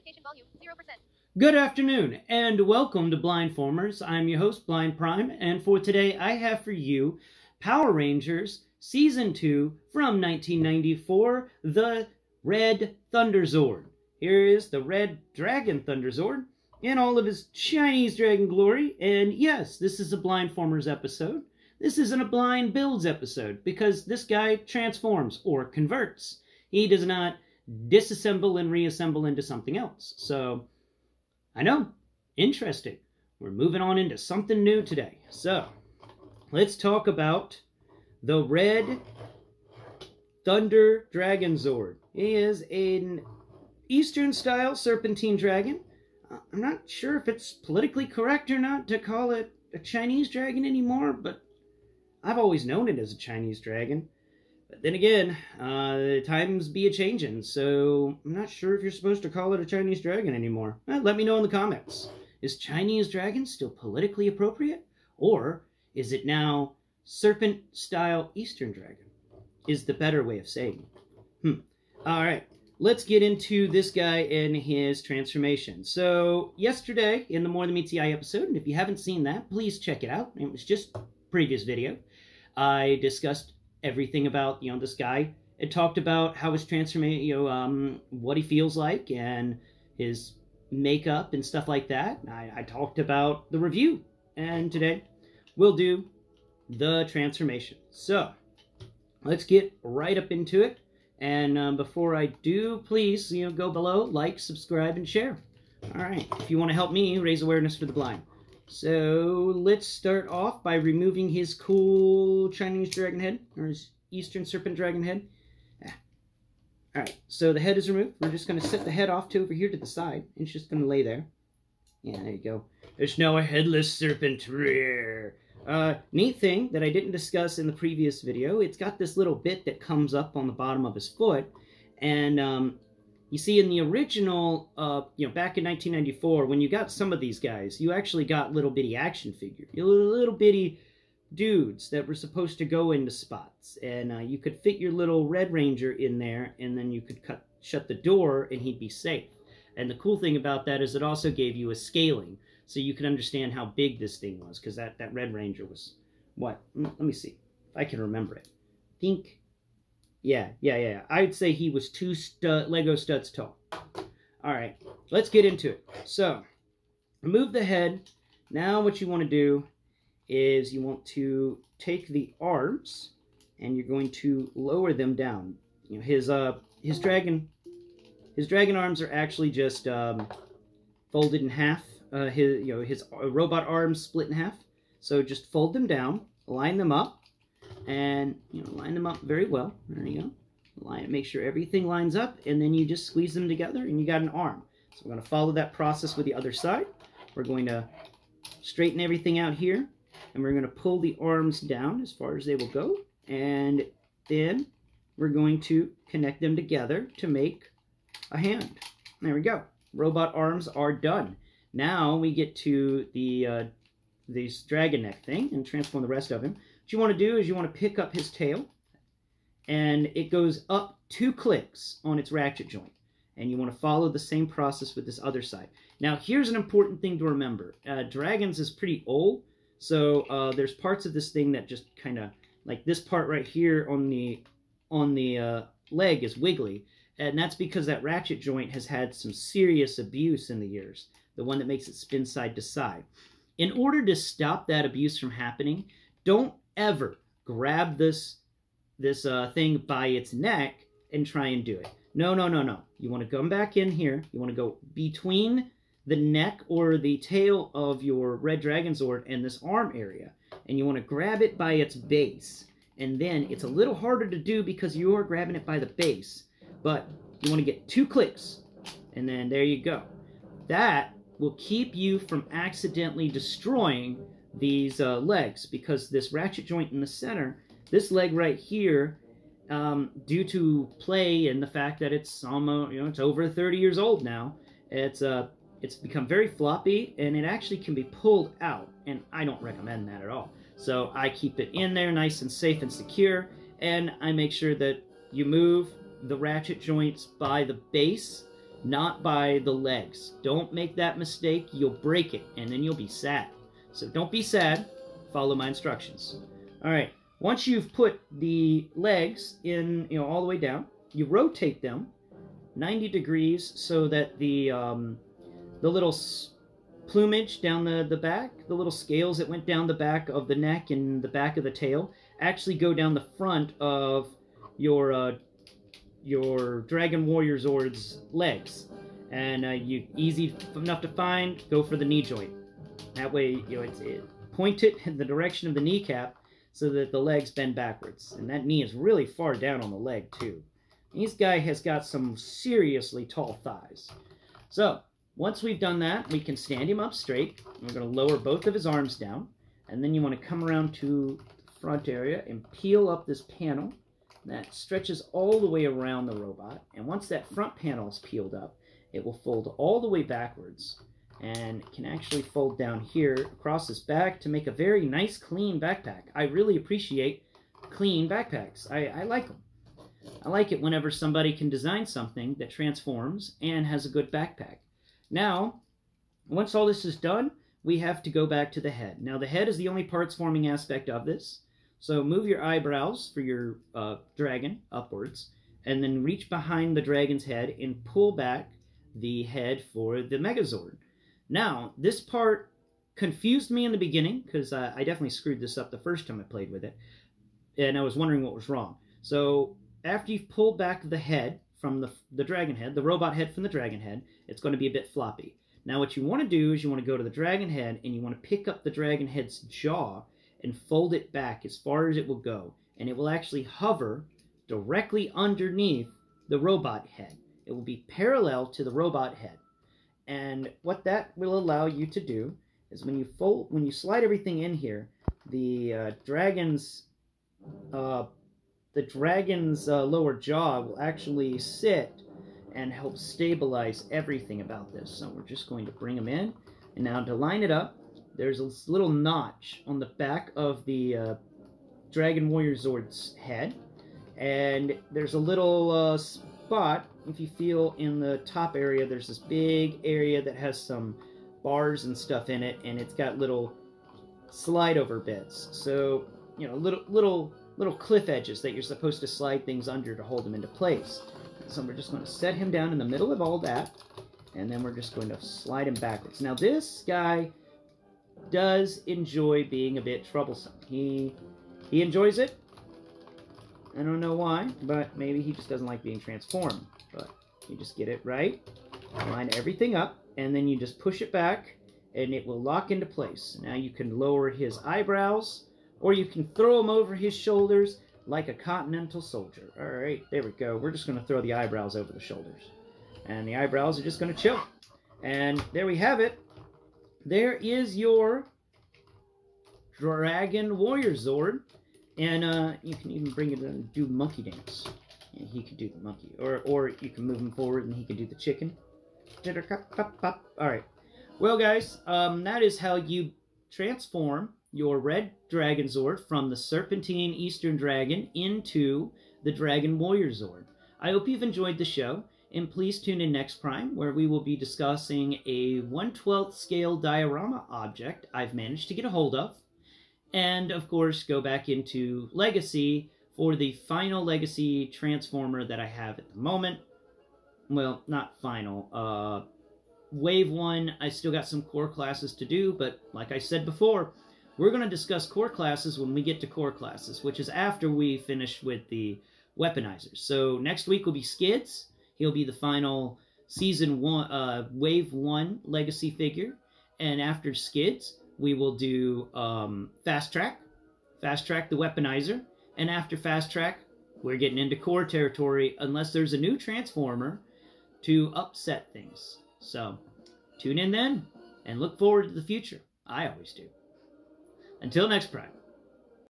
Magnification volume 0%. Good afternoon, and welcome to Blindformers. I'm your host, Blind Prime, and for today I have for you Power Rangers Season 2 from 1994, the Red Thunder Zord. Here is the Red Dragon Thunder Zord in all of his Chinese dragon glory, and yes, this is a Blindformers episode. This isn't a Blind Builds episode, because this guy transforms, or converts. He does not disassemble and reassemble into something else. So, I know, interesting. We're moving on into something new today. So, let's talk about the Red Thunder Dragon Zord. He is an Eastern-style serpentine dragon. I'm not sure if it's politically correct or not to call it a Chinese dragon anymore, but I've always known it as a Chinese dragon. But then again, times be a-changin', so I'm not sure if you're supposed to call it a Chinese dragon anymore. Let me know in the comments. Is Chinese dragon still politically appropriate? Or is it now serpent-style Eastern dragon? Is the better way of saying it. Alright, let's get into this guy and his transformation. So, yesterday, in the More Than Meets the Eye episode, and if you haven't seen that, please check it out. It was just a previous video. I discussed everything about, this guy. It talked about how his transformation, what he feels like, and his makeup and stuff like that. I talked about the review, and today we'll do the transformation. So, let's get right up into it. And before I do, please, go below, like, subscribe, and share. Alright, if you want to help me raise awareness for the blind. So, let's start off by removing his cool Chinese dragon head, or his Eastern serpent dragon head. Alright, so the head is removed. We're just going to set the head off to over here to the side. It's just going to lay there. Yeah, there you go. There's now a headless Serpenterra. Neat thing that I didn't discuss in the previous video, it's got this little bit that comes up on the bottom of his foot, and you see in the original, back in 1994, when you got some of these guys, you actually got little bitty action figures, little bitty dudes that were supposed to go into spots, and you could fit your little Red Ranger in there, and then you could shut the door, and he'd be safe. And the cool thing about that is it also gave you a scaling, so you can understand how big this thing was, because that Red Ranger was, what? Let me see if I can remember it. I think, yeah. I'd say he was 2 Lego studs tall. Alright, let's get into it. So, remove the head. Now what you want to do is you want to take the arms, and you're going to lower them down. His dragon arms are actually just folded in half. His robot arms split in half. So just fold them down, line them up, and line them up very well. There you go. Make sure everything lines up, and then you just squeeze them together, and you got an arm. So we're going to follow that process with the other side. We're going to straighten everything out here, and we're going to pull the arms down as far as they will go, and then we're going to connect them together to make a hand. There we go. Robot arms are done. Now we get to this dragon neck thing and transform the rest of him. What you want to do is you want to pick up his tail, and it goes up 2 clicks on its ratchet joint. And you want to follow the same process with this other side. Now here's an important thing to remember. Dragons is pretty old, so there's parts of this thing that just kind of, like this part right here on the leg is wiggly. And that's because that ratchet joint has had some serious abuse in the years. The one that makes it spin side to side. In order to stop that abuse from happening, don't ever grab this thing by its neck and try and do it. No. You want to come back in here. You want to go between the neck or the tail of your Red Dragon Zord and this arm area. And you want to grab it by its base. And then it's a little harder to do because you're grabbing it by the base. But you want to get 2 clicks. And then there you go. That will keep you from accidentally destroying these legs, because this ratchet joint in the center, this leg right here, due to play and the fact that it's almost, it's over 30 years old now, it's become very floppy, and it actually can be pulled out, and I don't recommend that at all. So I keep it in there nice and safe and secure, and I make sure that you move the ratchet joints by the base not by the legs. Don't make that mistake. You'll break it, and then you'll be sad. So don't be sad. Follow my instructions. All right. Once you've put the legs in, all the way down, you rotate them 90 degrees so that the little plumage down the back, the little scales that went down the back of the neck and the back of the tail, actually go down the front of your Dragon Warrior Zord's legs. And you easy enough to find, go for the knee joint. That way, point it in the direction of the kneecap so that the legs bend backwards. And that knee is really far down on the leg, too. This guy has got some seriously tall thighs. So, once we've done that, we can stand him up straight. We're going to lower both of his arms down. And then you want to come around to the front area and peel up this panel that stretches all the way around the robot. And once that front panel is peeled up, it will fold all the way backwards. And it can actually fold down here across his back to make a very nice, clean backpack. I really appreciate clean backpacks. I like them. I like it whenever somebody can design something that transforms and has a good backpack. Now, once all this is done, we have to go back to the head. Now, the head is the only parts forming aspect of this. So move your eyebrows for your dragon upwards, and then reach behind the dragon's head and pull back the head for the Megazord. Now, this part confused me in the beginning, because I definitely screwed this up the first time I played with it, and I was wondering what was wrong. So, after you've pulled back the head from the dragon head, the robot head from the dragon head, it's going to be a bit floppy. Now, what you want to do is you want to go to the dragon head, and you want to pick up the dragon head's jaw and fold it back as far as it will go, and it will actually hover directly underneath the robot head. It will be parallel to the robot head. And what that will allow you to do is when you slide everything in here, the dragon's lower jaw will actually sit and help stabilize everything about this. So we're just going to bring them in, and now to line it up, there's a little notch on the back of the Dragon Warrior Zord's head, and there's a little spot. If you feel in the top area, there's this big area that has some bars and stuff in it, and it's got little slide over bits. So, little cliff edges that you're supposed to slide things under to hold them into place. So we're just going to set him down in the middle of all that, and then we're just going to slide him backwards. Now this guy does enjoy being a bit troublesome. He enjoys it. I don't know why, but maybe he just doesn't like being transformed. But you just get it right, line everything up, and then you just push it back, and it will lock into place. Now you can lower his eyebrows, or you can throw him over his shoulders like a continental soldier. All right, there we go. We're just going to throw the eyebrows over the shoulders. And the eyebrows are just going to chill. And there we have it. There is your Dragon Warrior Zord. And you can even bring it in and do monkey dance. And he could do the monkey. Or you can move him forward and he can do the chicken. Alright. Well, guys, that is how you transform your red Dragon Zord from the Serpentine Eastern Dragon into the Dragon Warrior Zord. I hope you've enjoyed the show, and please tune in next Prime, where we will be discussing a 1/12 scale diorama object I've managed to get a hold of, and of course go back into Legacy for the final Legacy Transformer that I have at the moment. Well, not final. Wave 1, I still got some core classes to do, but like I said before, we're going to discuss core classes when we get to core classes, which is after we finish with the weaponizers. So next week will be Skids. He'll be the final Season 1, Wave 1 Legacy figure. And after Skids, we will do Fast Track the weaponizer. And after Fast Track, we're getting into core territory unless there's a new Transformer to upset things. So, tune in then, and look forward to the future. I always do. Until next Prime.